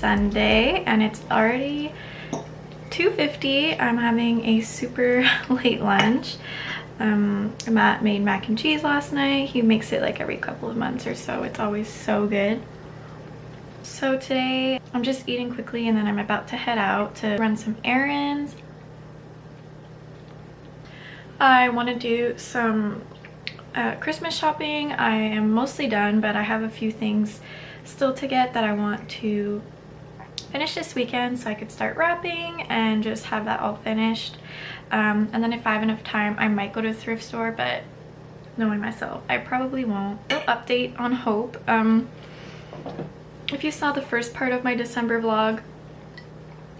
Sunday and it's already 2:50. I'm having a super late lunch. Matt made mac and cheese last night. He makes it like every couple of months or so. It's always so good. So today I'm just eating quickly and then I'm about to head out to run some errands. I want to do some Christmas shopping. I am mostly done, but I have a few things still to get that I want to finish this weekend so I could start wrapping and just have that all finished. And then if I have enough time, I might go to a thrift store, but knowing myself, I probably won't. Update on Hope. If you saw the first part of my December vlog,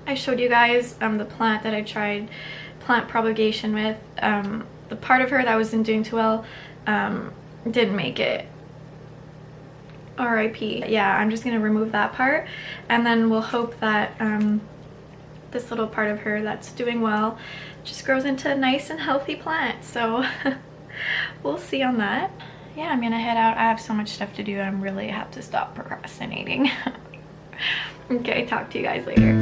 I showed you guys the plant that I tried plant propagation with. The part of her that wasn't doing too well didn't make it. RIP. Yeah, I'm just gonna remove that part and then we'll hope that this little part of her that's doing well just grows into a nice and healthy plant. So we'll see on that. Yeah, I'm gonna head out. I have so much stuff to do. I really have to stop procrastinating. Okay, talk to you guys later.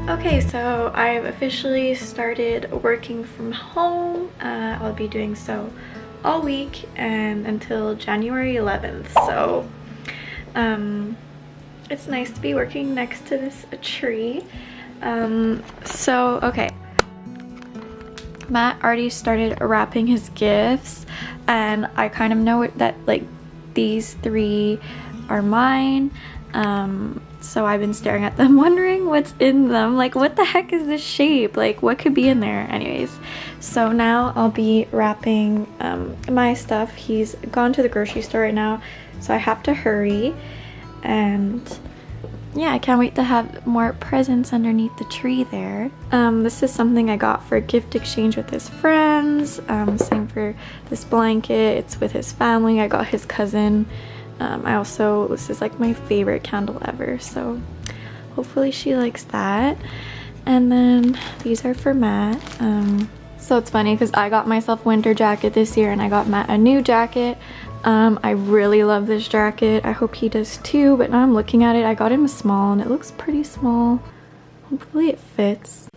Okay, so I've officially started working from home. I'll be doing so all week and until January 11th. So it's nice to be working next to this tree. Okay. Matt already started wrapping his gifts and I kind of know that like these three are mine. So I've been staring at them wondering what's in them. Like, what the heck is this shape? Like, what could be in there? Anyways, so now I'll be wrapping my stuff. He's gone to the grocery store right now, so I have to hurry. And yeah, I can't wait to have more presents underneath the tree there. This is something I got for a gift exchange with his friends. Same for this blanket. It's with his family. I got his cousin. This is like my favorite candle ever, so hopefully she likes that. And then these are for Matt. So it's funny because I got myself a winter jacket this year and I got Matt a new jacket. I really love this jacket. I hope he does too, but now I'm looking at it. I got him a small and it looks pretty small. Hopefully it fits.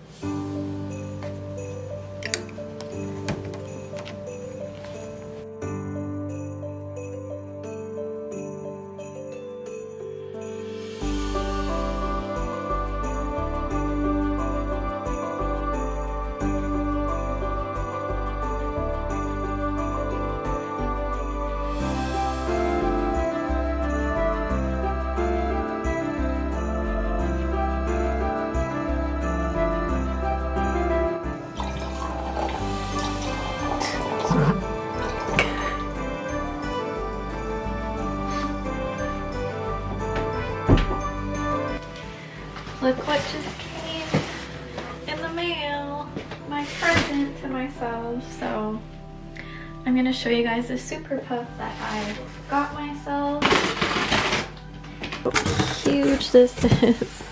Look what just came in the mail. My present to myself. So I'm gonna show you guys the super puff that I got myself. How huge this is.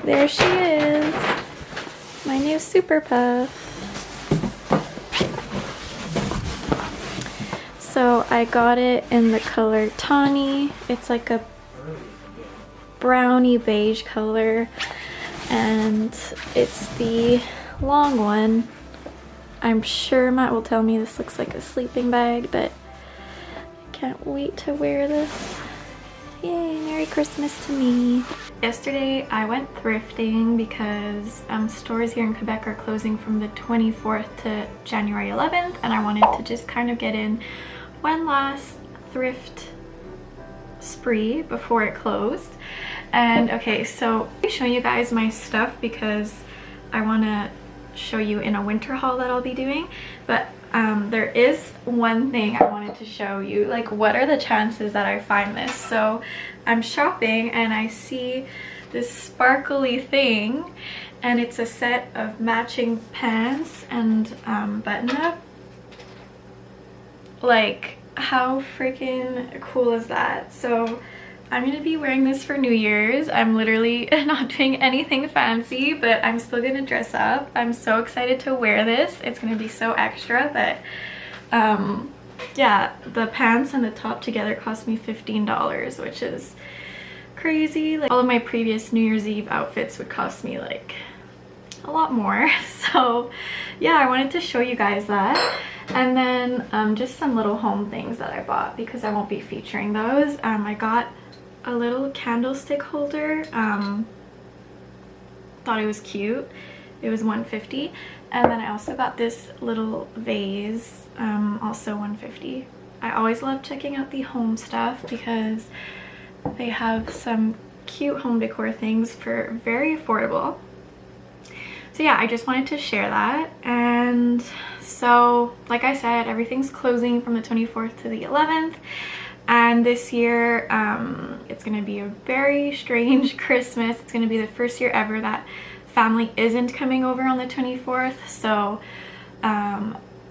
There she is, my new super puff. So I got it in the color tawny. It's like a brownie beige color and it's the long one. I'm sure Matt will tell me this looks like a sleeping bag, but I can't wait to wear this. Yay, Merry Christmas to me. Yesterday I went thrifting because stores here in Quebec are closing from the 24th to January 11th, and I wanted to just kind of get in one last thrift spree before it closed. And okay, so I'm showing you guys my stuff because I want to show you in a winter haul that I'll be doing, but there is one thing I wanted to show you. Like, what are the chances that I find this? So I'm shopping and I see this sparkly thing, and it's a set of matching pants and button-up. Like, how freaking cool is that? So I'm gonna be wearing this for New Year's. I'm literally not doing anything fancy, but I'm still gonna dress up. I'm so excited to wear this. It's gonna be so extra, but yeah, the pants and the top together cost me $15, which is crazy. Like, all of my previous New Year's Eve outfits would cost me like a lot more. So yeah, I wanted to show you guys that. And then just some little home things that I bought because I won't be featuring those. I got a little candlestick holder. Thought it was cute. It was $150. And then I also got this little vase, also $150. I always love checking out the home stuff because they have some cute home decor things for very affordable. So yeah, I just wanted to share that. And so, like I said, everything's closing from the 24th to the 11th. And this year, it's gonna be a very strange Christmas. It's gonna be the first year ever that family isn't coming over on the 24th. So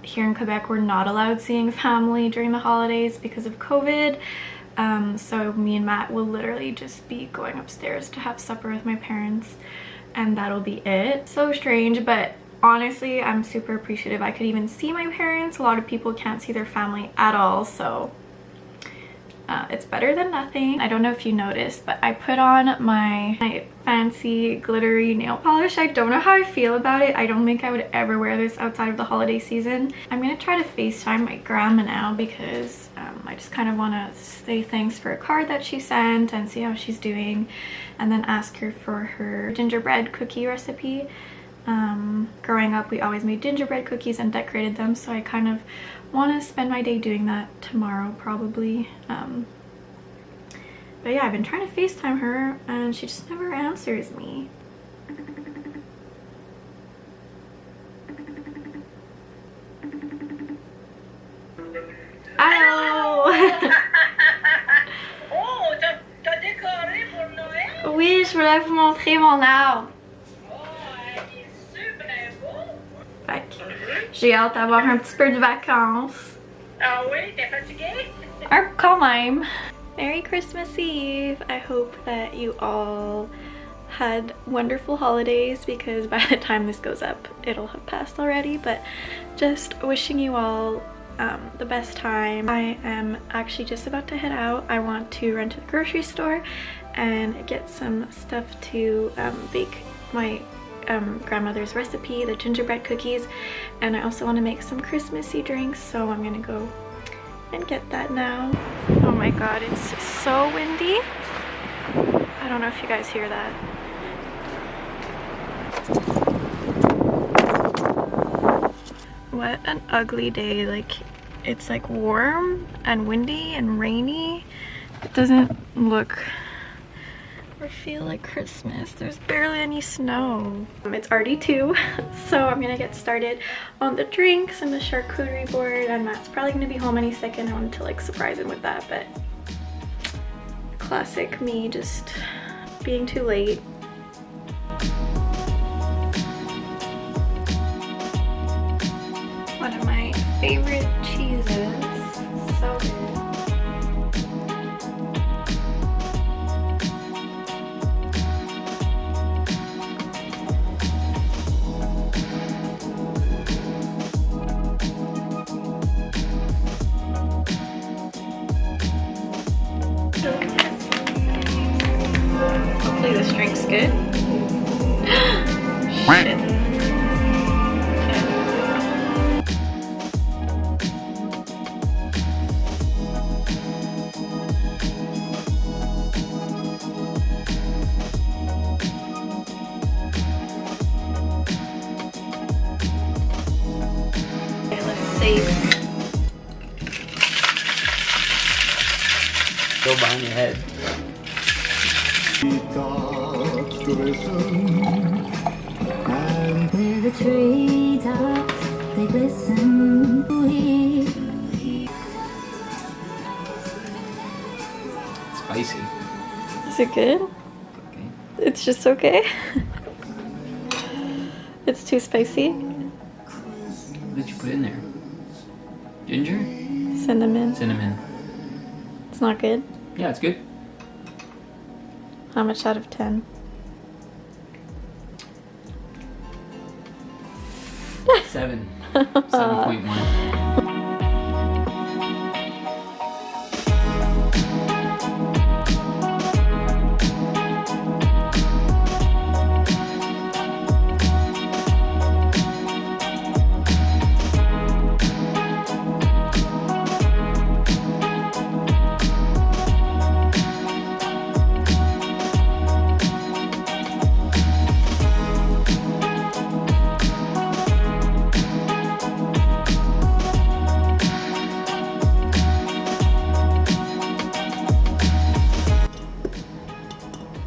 here in Quebec, we're not allowed seeing family during the holidays because of COVID. So me and Matt will literally just be going upstairs to have supper with my parents, and that'll be it. So strange, but honestly, I'm super appreciative. I could even see my parents. A lot of people can't see their family at all, so it's better than nothing. I don't know if you noticed, but I put on my fancy glittery nail polish. I don't know how I feel about it. I don't think I would ever wear this outside of the holiday season. I'm gonna try to FaceTime my grandma now because I just kind of want to say thanks for a card that she sent and see how she's doing, and then ask her for her gingerbread cookie recipe. Growing up, we always made gingerbread cookies and decorated them, so I kind of want to spend my day doing that tomorrow probably. But yeah, I've been trying to FaceTime her and she just never answers me. Allô. Oh, t'as décoré pour Noël? Oui, je voulais vous montrer mon arbre. Oh, il est super beau. Fait que j'ai hâte d'avoir un petit peu de vacances. Ah oui, t'es fatiguée? Quand même. Merry Christmas Eve. I hope that you all had wonderful holidays, because by the time this goes up, it'll have passed already, but just wishing you all the best time. I am actually just about to head out. I want to run to the grocery store and get some stuff to bake my grandmother's recipe, the gingerbread cookies, and I also want to make some Christmassy drinks, so I'm gonna go and get that now. Oh my god, it's so windy. I don't know if you guys hear that. What an ugly day. Like, it's like warm and windy and rainy. It doesn't look or feel like Christmas. There's barely any snow. It's already 2, so I'm gonna get started on the drinks and the charcuterie board, and Matt's probably gonna be home any second. I wanted to like surprise him with that, but classic me just being too late. One of my favorite cheeses. So good. Hopefully this drink's good. Shit. Go behind your head. The treetops, they glisten. Spicy. Is it good? Okay. It's just okay. It's too spicy. What did you put in there? Ginger? Cinnamon. Cinnamon. It's not good. Yeah, it's good. How much out of 10? 7. 7.1.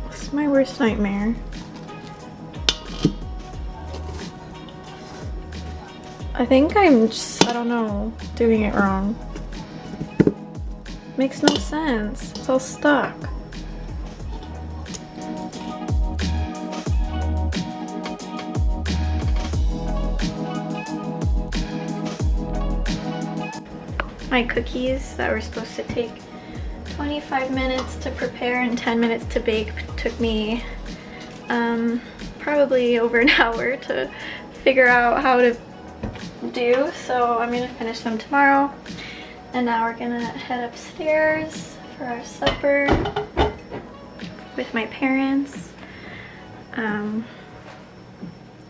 This is my worst nightmare. I think I'm just, I don't know, doing it wrong. Makes no sense. It's all stuck. My cookies that were supposed to take 25 minutes to prepare and 10 minutes to bake took me probably over an hour to figure out how to do, so I'm gonna finish them tomorrow. And now we're gonna head upstairs for our supper with my parents.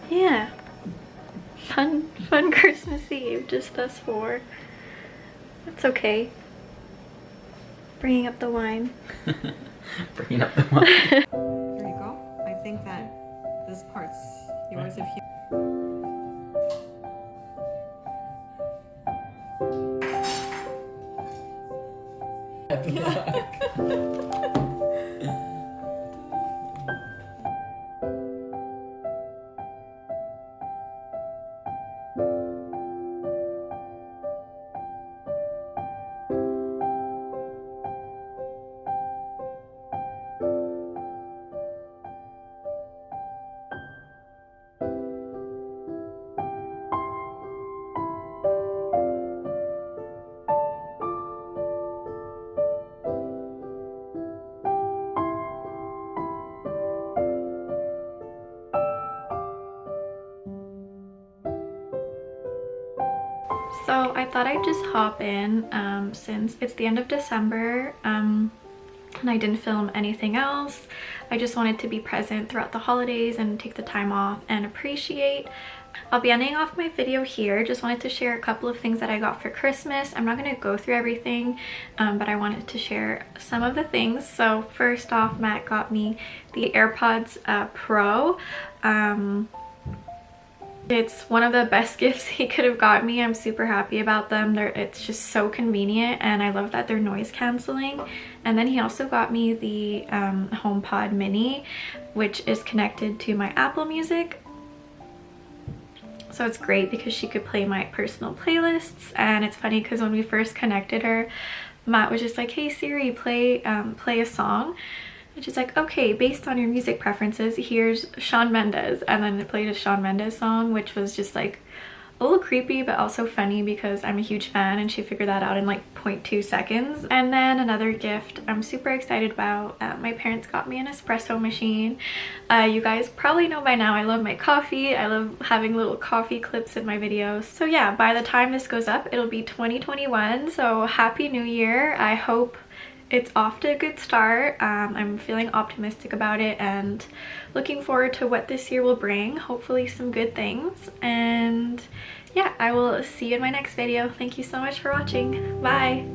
Yeah, fun Christmas Eve, just us four. That's okay. Bringing up the wine. Bringing up the wine. Here you go. I think that this part's yours if you... So I thought I'd just hop in since it's the end of December and I didn't film anything else. I just wanted to be present throughout the holidays and take the time off and appreciate. I'll be ending off my video here. Just wanted to share a couple of things that I got for Christmas. I'm not going to go through everything, but I wanted to share some of the things. So first off, Matt got me the AirPods Pro. It's one of the best gifts he could have got me. I'm super happy about them. It's just so convenient, and I love that they're noise canceling. And then he also got me the HomePod Mini, which is connected to my Apple Music. So it's great because she could play my personal playlists. And it's funny because when we first connected her, Matt was just like, "Hey Siri, play a song." And she's like, "Okay, based on your music preferences, here's Shawn Mendes." And then it played a Shawn Mendes song, which was just like a little creepy, but also funny because I'm a huge fan, and she figured that out in like 0.2 seconds. And then another gift I'm super excited about. My parents got me an espresso machine. You guys probably know by now I love my coffee. I love having little coffee clips in my videos. So yeah, by the time this goes up, it'll be 2021. So Happy New Year. I hope it's off to a good start. I'm feeling optimistic about it and looking forward to what this year will bring. Hopefully some good things. And yeah, I will see you in my next video. Thank you so much for watching. Bye!